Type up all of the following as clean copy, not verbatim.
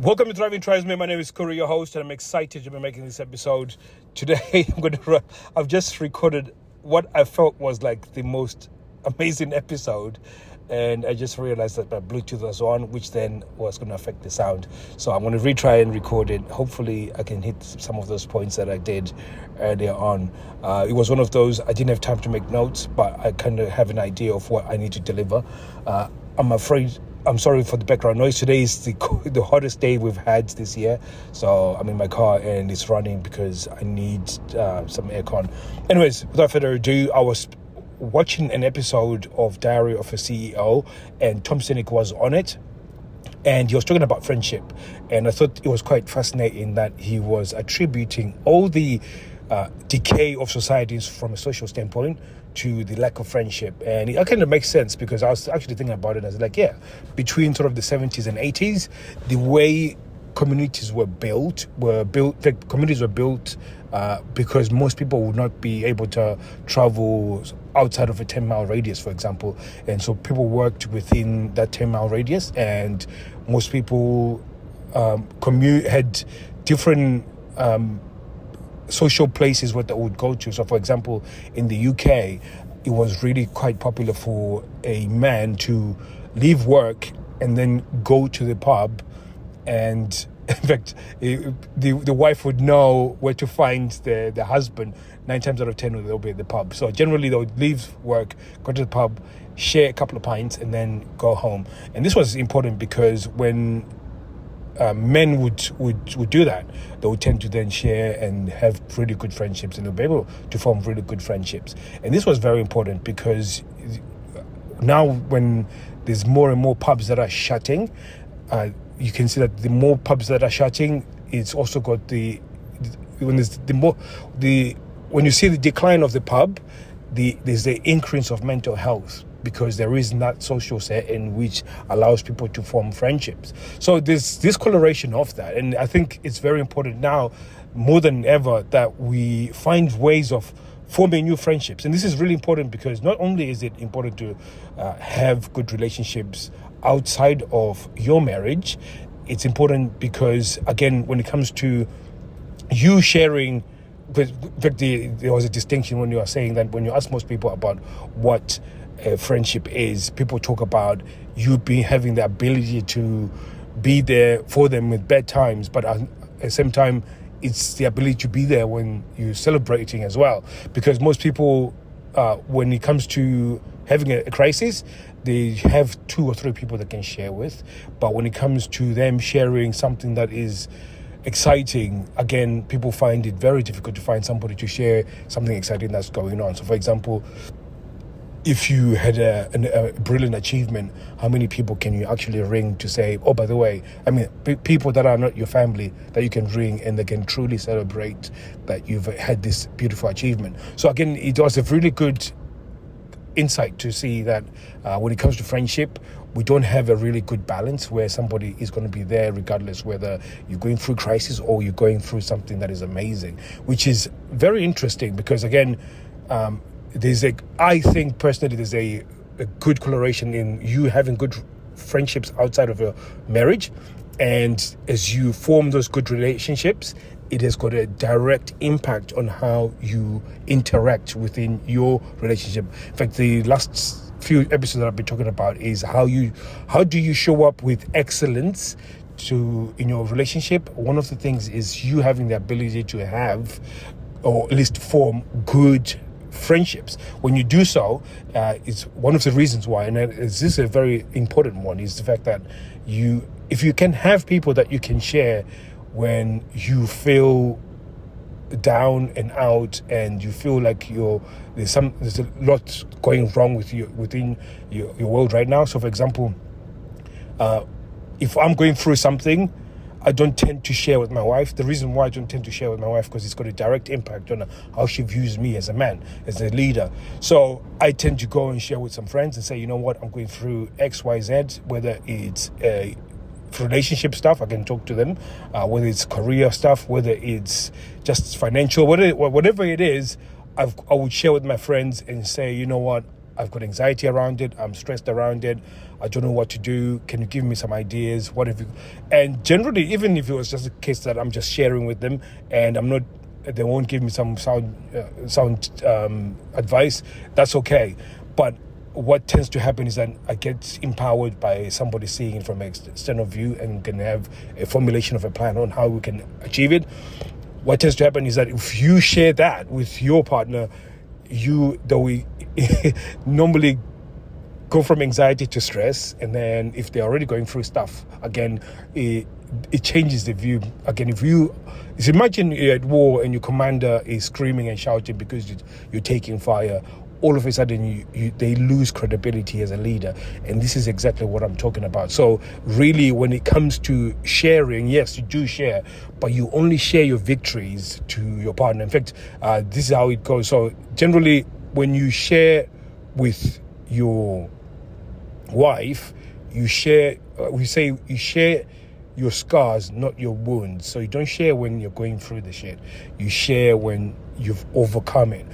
Welcome to Thriving Tribesmen. My name is Kuri, your host, and I'm excited to be making this episode. Today, I've just recorded what I felt was like the most amazing episode, and I just realized that my Bluetooth was on, which then was going to affect the sound. So I'm going to retry and record it. Hopefully, I can hit some of those points that I did earlier on. It was one of those, I didn't have time to make notes, but I kind of have an idea of what I need to deliver. I'm sorry for the background noise. Today is the hottest day we've had this year. So I'm in my car and it's running because I need some aircon. Anyways, without further ado, I was watching an episode of Diary of a CEO and Tom Sinek was on it. And he was talking about friendship. And I thought it was quite fascinating that he was attributing all the decay of societies from a social standpoint to the lack of friendship. And it kind of makes sense because I was actually thinking about it. I was like, yeah, between sort of the 70s and 80s, the way communities were built, because most people would not be able to travel outside of a 10-mile radius, for example. And so people worked within that 10-mile radius, and most people had different social places where they would go to. So, for example, in the UK, it was really quite popular for a man to leave work and then go to the pub, and in fact, the wife would know where to find the husband. 9 times out of 10, they'll be at the pub. So generally, they would leave work, go to the pub, share a couple of pints, and then go home. And this was important because when men would do that, they would tend to then share and have really good friendships, and they'll be able to form really good friendships. And this was very important because now when there's more and more pubs that are shutting, you can see that the more pubs that are shutting, it's also got when you see the decline of the pub, there's the increase of mental health, because there is that social setting which allows people to form friendships. So there's this correlation of that. And I think it's very important now, more than ever, that we find ways of forming new friendships. And this is really important because not only is it important to have good relationships outside of your marriage, it's important because, again, when it comes to you sharing, there was a distinction when you were saying that when you ask most people about what friendship is, people talk about you having the ability to be there for them with bad times, but at the same time, it's the ability to be there when you're celebrating as well. Because most people, when it comes to having a crisis, they have 2 or 3 people that can share with. But when it comes to them sharing something that is exciting, again, people find it very difficult to find somebody to share something exciting that's going on. So, for example, if you had a brilliant achievement, how many people can you actually ring to say, oh, by the way, people that are not your family that you can ring and they can truly celebrate that you've had this beautiful achievement. So again, it was a really good insight to see that when it comes to friendship, we don't have a really good balance where somebody is going to be there regardless whether you're going through crisis or you're going through something that is amazing, which is very interesting because, again, I think personally there's a good correlation in you having good friendships outside of your marriage. And as you form those good relationships, it has got a direct impact on how you interact within your relationship. In fact, the last few episodes that I've been talking about is how do you show up with excellence in your relationship. One of the things is you having the ability to have, or at least form, good friendships. When you do so, it's one of the reasons why, and this is a very important one, is the fact that if you can have people that you can share when you feel down and out and you feel like there's a lot going wrong with you within your world right now. So, for example, if I'm going through something, I don't tend to share with my wife. The reason why I don't tend to share with my wife, because it's got a direct impact on how she views me as a man, as a leader. So I tend to go and share with some friends and say, you know what, I'm going through X, Y, Z, whether it's relationship stuff, I can talk to them, whether it's career stuff, whether it's just financial, whatever it is, I would share with my friends and say, you know what, I've got anxiety around it, I'm stressed around it, I don't know what to do, can you give me some ideas, what have you? And generally, even if it was just a case that I'm just sharing with them and they won't give me some sound advice, that's okay. But what tends to happen is that I get empowered by somebody seeing it from an external view and can have a formulation of a plan on how we can achieve it. What tends to happen is that if you share that with your partner, we normally go from anxiety to stress, and then if they're already going through stuff, again, it changes the view. Again, if imagine you're at war and your commander is screaming and shouting because you're taking fire, all of a sudden they lose credibility as a leader. And this is exactly what I'm talking about. So really, when it comes to sharing, yes, you do share, but you only share your victories to your partner. In fact, this is how it goes. So generally, when you share with your wife, you share your scars, not your wounds. So you don't share when you're going through the shit. You share when you've overcome it.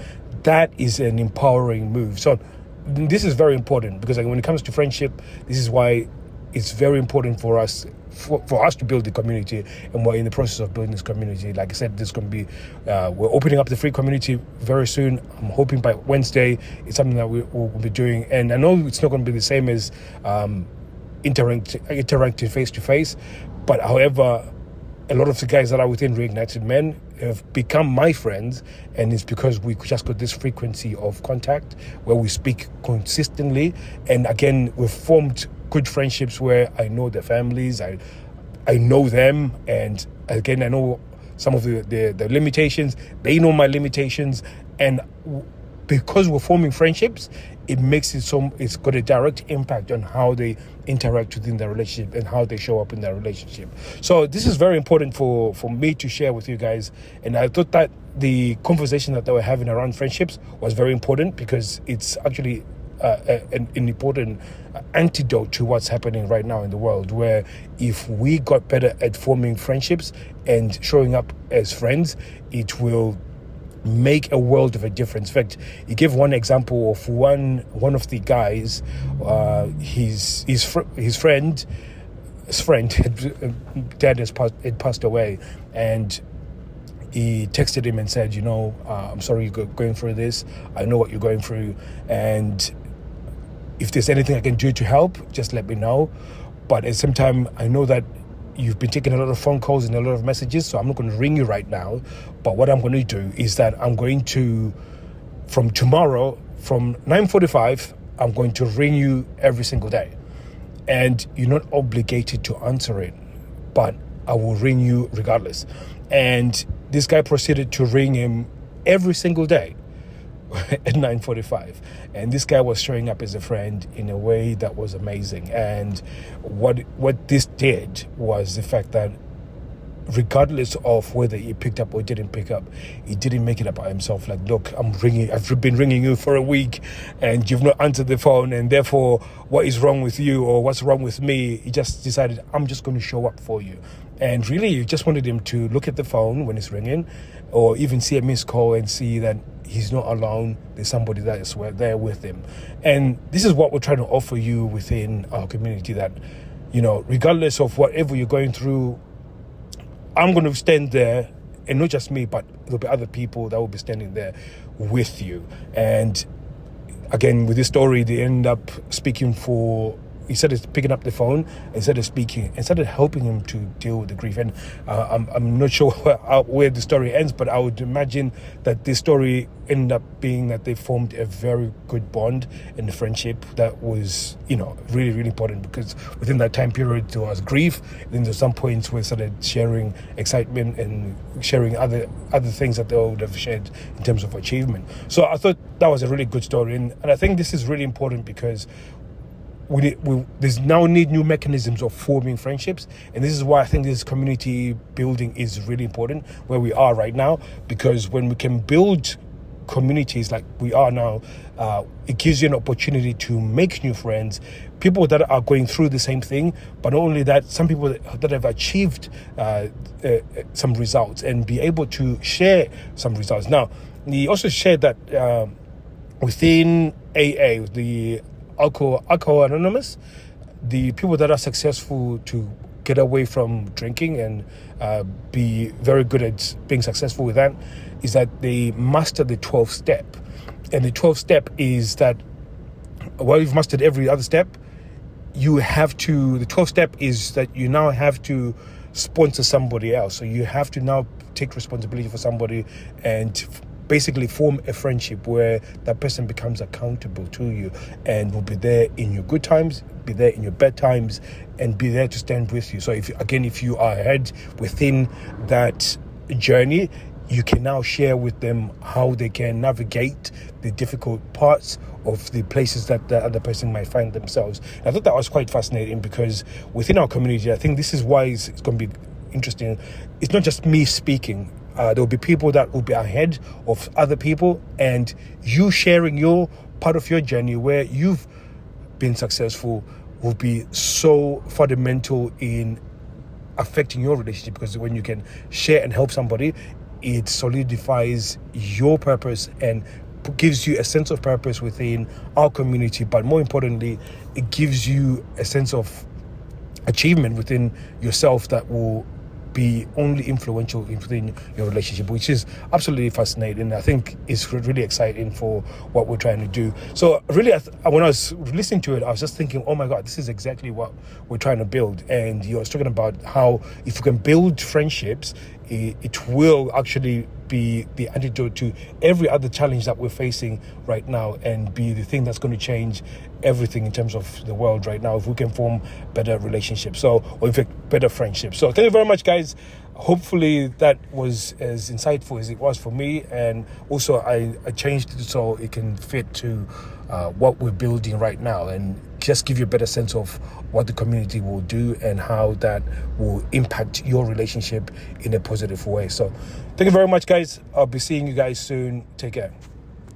That is an empowering move. So this is very important, because when it comes to friendship, this is why it's very important for us to build the community, and we're in the process of building this community. Like I said, this is going to be we're opening up the free community very soon. I'm hoping by Wednesday. It's something that we'll be doing, and I know it's not going to be the same as interacting face to face, but however, a lot of the guys that are within Reignited Men have become my friends, and it's because we just got this frequency of contact where we speak consistently. And again, we've formed good friendships where I know their families, I know them, and again, I know some of the limitations, they know my limitations, and because we're forming friendships, it makes it so it's got a direct impact on how they interact within their relationship and how they show up in their relationship. So this is very important for me to share with you guys. And I thought that the conversation that they were having around friendships was very important, because it's actually an important antidote to what's happening right now in the world, where if we got better at forming friendships and showing up as friends, it will make a world of a difference. In fact, he gave one example of one of the guys, his friend, dad had passed away, and he texted him and said, I'm sorry you're going through this. I know what you're going through, and if there's anything I can do to help, just let me know. But at the same time, I know that you've been taking a lot of phone calls and a lot of messages, so I'm not going to ring you right now. But what I'm going to do is that I'm going to, from tomorrow, from 9:45, I'm going to ring you every single day. And you're not obligated to answer it, but I will ring you regardless. And this guy proceeded to ring him every single day at 9:45, and this guy was showing up as a friend in a way that was amazing. And what this did was the fact that regardless of whether he picked up or didn't pick up, he didn't make it up by himself. Like, look, I've been ringing you for a week and you've not answered the phone, and therefore what is wrong with you or what's wrong with me? He just decided, I'm just going to show up for you. And really, you just wanted him to look at the phone when it's ringing, or even see a missed call and see that he's not alone. There's somebody that is there with him. And this is what we're trying to offer you within our community, that, regardless of whatever you're going through, I'm going to stand there, and not just me, but there'll be other people that will be standing there with you. And again, with this story, they end up speaking he started picking up the phone and started speaking and started helping him to deal with the grief. And I'm not sure where the story ends, but I would imagine that this story ended up being that they formed a very good bond and a friendship that was, really, really important, because within that time period there was grief. Then there's some points where they started sharing excitement and sharing other things that they would have shared in terms of achievement. So I thought that was a really good story. And I think this is really important, because there's now need new mechanisms of forming friendships, and this is why I think this community building is really important where we are right now, because when we can build communities like we are now, it gives you an opportunity to make new friends, people that are going through the same thing, but not only that, some people that have achieved some results and be able to share some results. Now, he also shared that within AA, the Alcohol Anonymous, the people that are successful to get away from drinking and be very good at being successful with that, is that they master the 12th step. And the 12th step is that while you've mastered every other step, the 12th step is that you now have to sponsor somebody else. So you have to now take responsibility for somebody and basically form a friendship where that person becomes accountable to you and will be there in your good times, be there in your bad times, and be there to stand with you. So if you are ahead within that journey, you can now share with them how they can navigate the difficult parts of the places that the other person might find themselves. And I thought that was quite fascinating, because within our community, I think this is why it's going to be interesting. It's not just me speaking. There will be people that will be ahead of other people, and you sharing your part of your journey where you've been successful will be so fundamental in affecting your relationship, because when you can share and help somebody, it solidifies your purpose and gives you a sense of purpose within our community. But more importantly, it gives you a sense of achievement within yourself that will be only influential within your relationship, which is absolutely fascinating. I think it's really exciting for what we're trying to do. So really, when I was listening to it, I was just thinking, oh my God, this is exactly what we're trying to build. And you was talking about how if you can build friendships, it will actually be the antidote to every other challenge that we're facing right now, and be the thing that's going to change everything in terms of the world right now if we can form better relationships, or in fact better friendships. So thank you very much, guys. Hopefully that was as insightful as it was for me, and also I changed it so it can fit to what we're building right now, and just give you a better sense of what the community will do and how that will impact your relationship in a positive way. So thank you very much, guys. I'll be seeing you guys soon. Take care.